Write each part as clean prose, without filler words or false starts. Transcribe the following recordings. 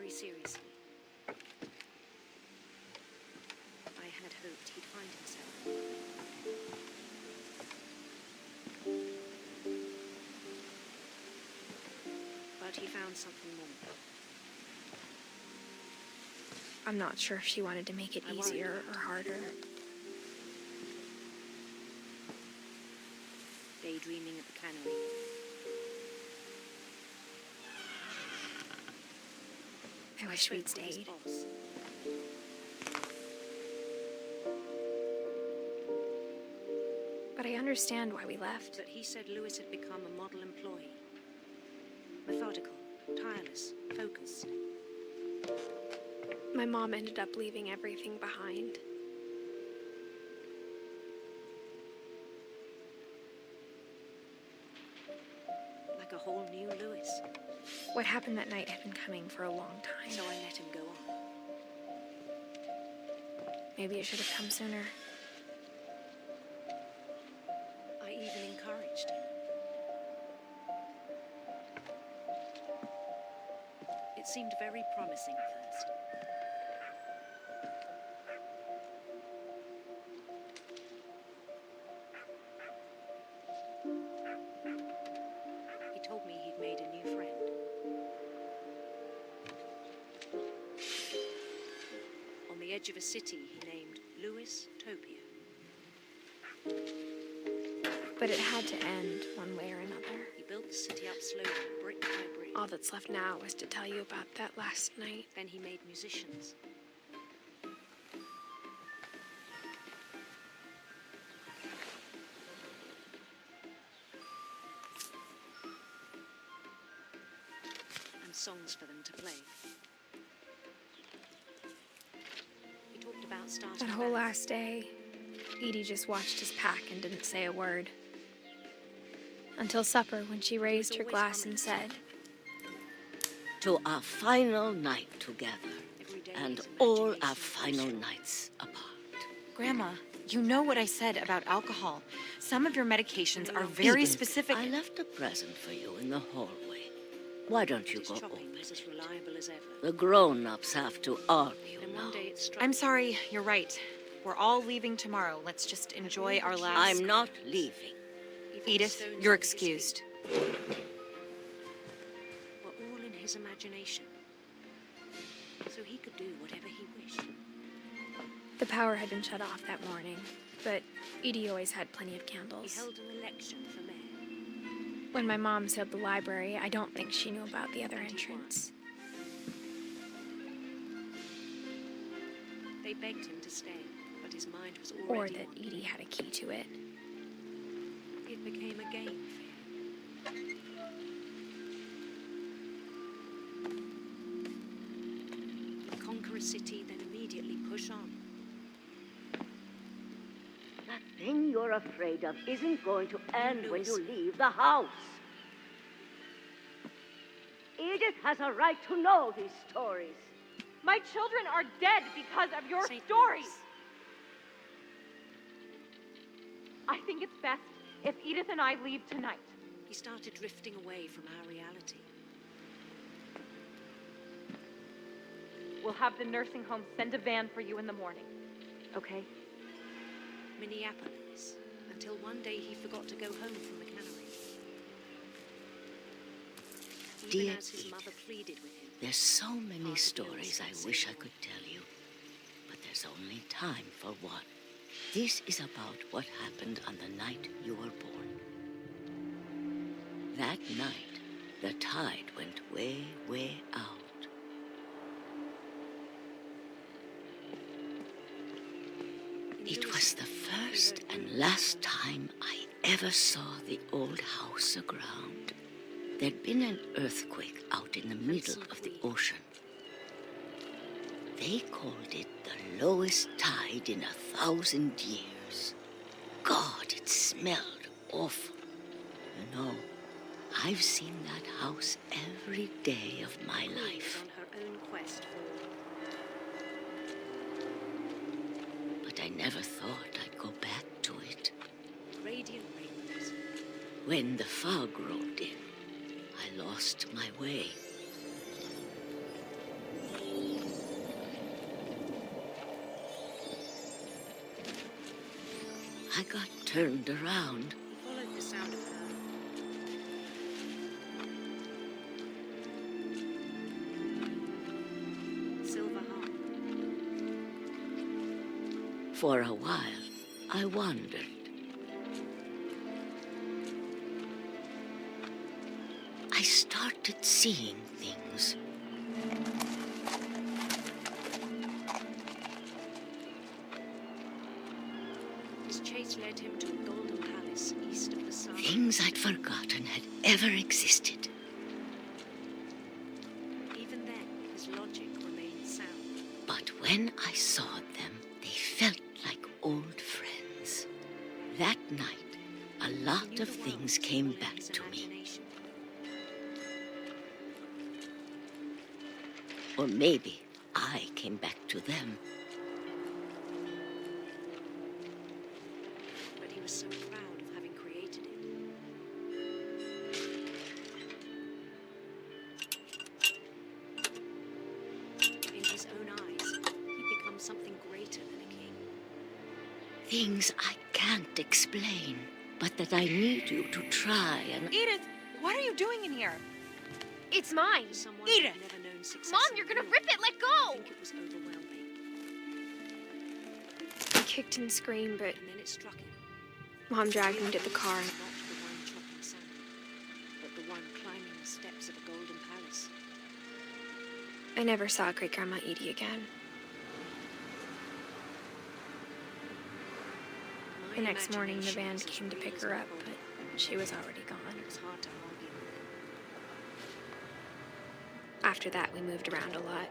very seriously. I had hoped he'd find himself. But he found something more. I'm not sure if she wanted to make it easier or harder. Daydreaming at the cannery. I wish we'd stayed. But I understand why we left. But he said Lewis had become a model employee. Methodical, tireless, focused. My mom ended up leaving everything behind. Like a whole new Lewis. What happened that night had been coming for a long time. So I let him go on. Maybe it should have come sooner. I even encouraged him. It seemed very promising at first. He told me he'd made a new friend. On the edge of a city he named Lewis Topia. But it had to end one way or another. He built the city up slowly, brick by brick. All that's left now is to tell you about that last night. Then he made musicians. And songs for them to play. He talked about starting That whole last day, Edie just watched us pack and didn't say a word. Until supper, when she raised her glass and said, "To our final night together, and all our final nights apart." Grandma, you know what I said about alcohol. Some of your medications are very Edith, specific. I left a present for you in the hallway. Why don't you His go chopping open was as it? reliable as ever. The grown-ups have to argue Then now. one day it struck I'm me. sorry, you're right. We're all leaving tomorrow. Let's just enjoy our last... I'm not leaving. Even the Edith, stones you're on his feet excused. were all in his imagination. So he could do whatever he wished. the power had been shut off that morning, but Edie always had plenty of He candles. held an election for mayor. When my mom sailed the library, I don't think she knew about the other entrance. They begged him to stay, but his mind was Or already that wandering. Edie had a key to it. It became a game for him. Conquer a city, then immediately push on. That thing you're afraid of isn't going to end when you Lewis. leave the house. Edith has a right to know these stories. My children are dead because of your St. stories. Louis. I think it's best if Edith and I leave tonight. He started drifting away from our reality. We'll have the nursing home send a van for you in the morning. Okay? Minneapolis, until one day he forgot to go home from the cannery. Even Dear as his Edith, mother pleaded with him. There's so many Part of stories Lewis I wish I could tell you, but there's only time for one. This is about what happened on the night you were born. That night, the tide went way, way out. In It Lewis, was the first and last time I ever saw the old house aground. There'd been an earthquake out in the middle of the ocean. They called it the lowest tide in 1,000 years. God, it smelled awful. You know, I've seen that house every day of my Queen was life. on her own quest for But I never thought I'd go back to it. radiant rainbows. When the fog rolled in, I lost my way. turned around. He followed the sound of her. Silver harp. For a while, I wondered. I started seeing things. His chase led him to a golden palace east of the sun. Things I'd forgotten had ever existed. Even then, his logic remained sound. But when I saw them, they felt like old friends. That night, a lot of things came back to me. Or maybe I came back to them. But he was so proud of having created it. In his own eyes, he'd become something greater than a king. Things I can't explain, but that I need you to try and... Edith, what are you doing in here? It's mine. For someone Edith! who'd never known success. Mom, in you're gonna war, rip it. Let I go. think it was overwhelming. I kicked and screamed, but And then it struck him. Mom dragged me to the car. Not the one chopping sand, but the one climbing the steps of a golden palace. I never saw Great Grandma Edie again. My The next morning, the imagination van was as came to real pick as her my up, body. but she was already gone. It was hard to argue with it. After that, we moved around a lot.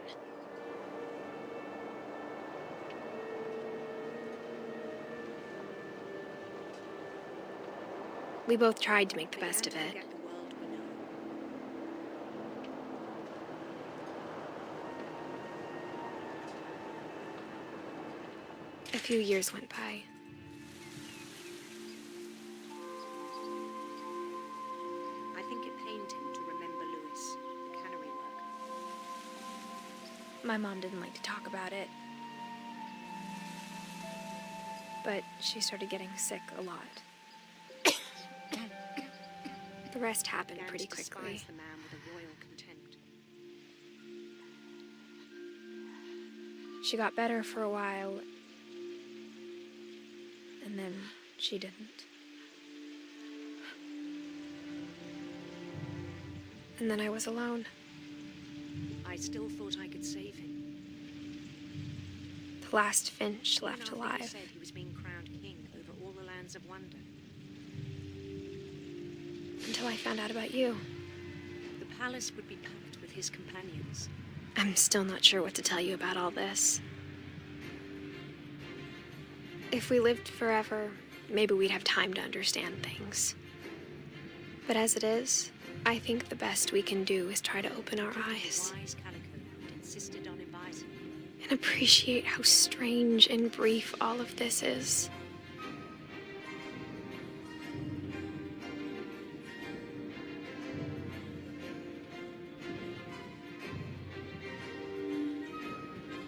We both tried to make the best of it. Forget the world we know. A few years went by. I think it pained him to remember Lewis, the cannery worker. My mom didn't like to talk about it. But she started getting sick a lot. The rest happened Began pretty to quickly. despise the man with a royal contempt. She got better for a while, and then she didn't. And then I was alone. I still thought I could save him. The last Finch Even left after he alive. said he was being crowned king over all the lands of wonder. Until I found out about you. The palace would be packed with his companions. I'm still not sure what to tell you about all this. If we lived forever, maybe we'd have time to understand things. But as it is, I think the best we can do is try to open our eyes The wise Calico had insisted on advising him. and appreciate how strange and brief all of this is.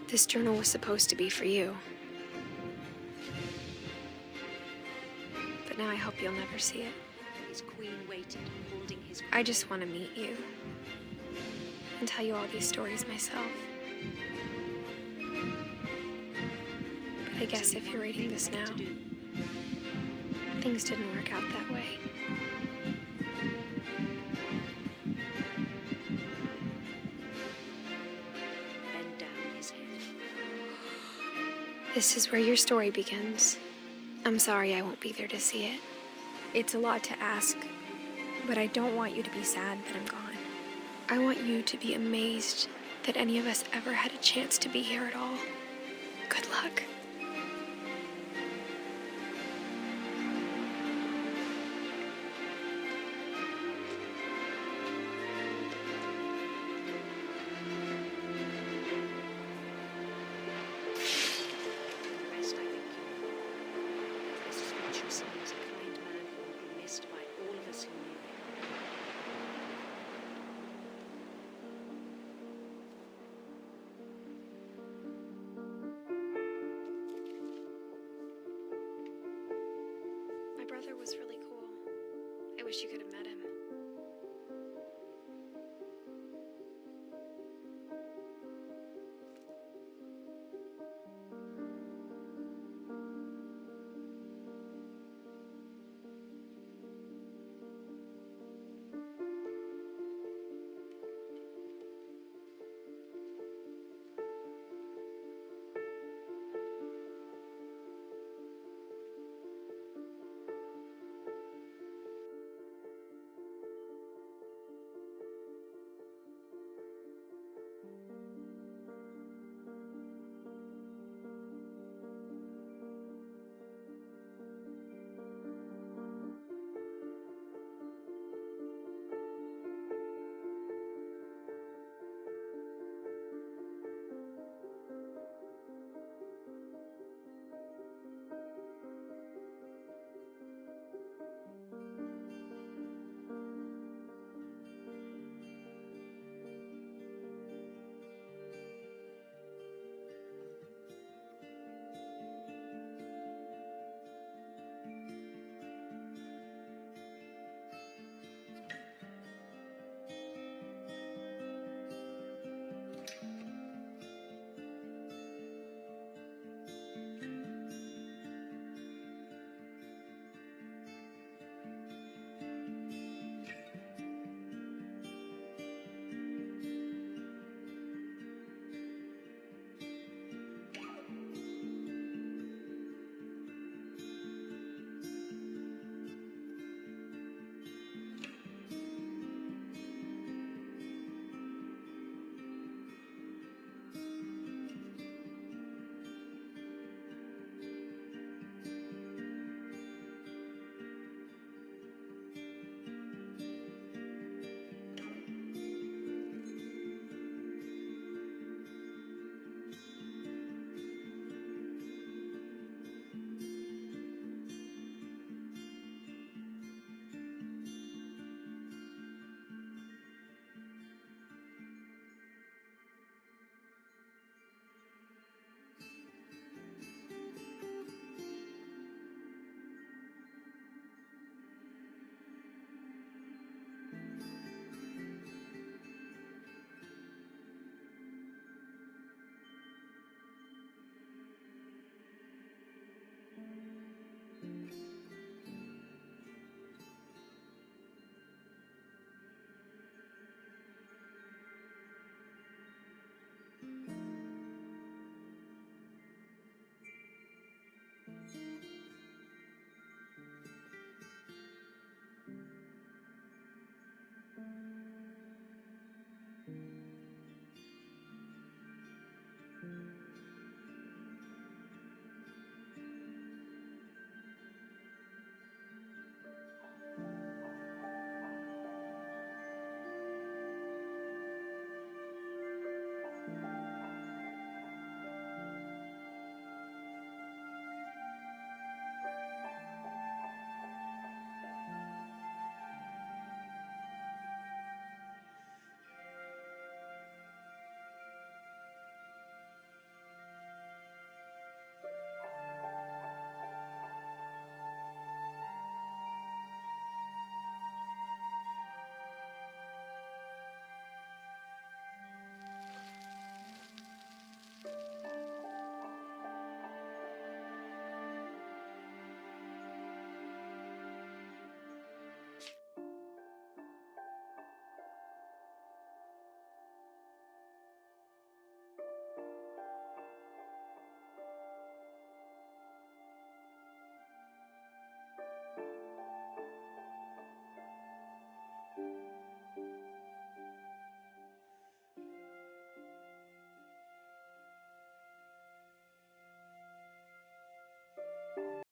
This journal was supposed to be for you. But now I hope you'll never see it. His queen waited, holding his I just want to meet you and tell you all these stories myself. But I guess if you're reading this now, things didn't work out that way. bend down his head. This is where your story begins. I'm sorry I won't be there to see it. It's a lot to ask, but I don't want you to be sad that I'm gone. I want you to be amazed that any of us ever had a chance to be here at all. Good luck. The rest, I think you know. Mrs. Richardson was a kind man who would be missed by all of us who knew him. wish you could have met him.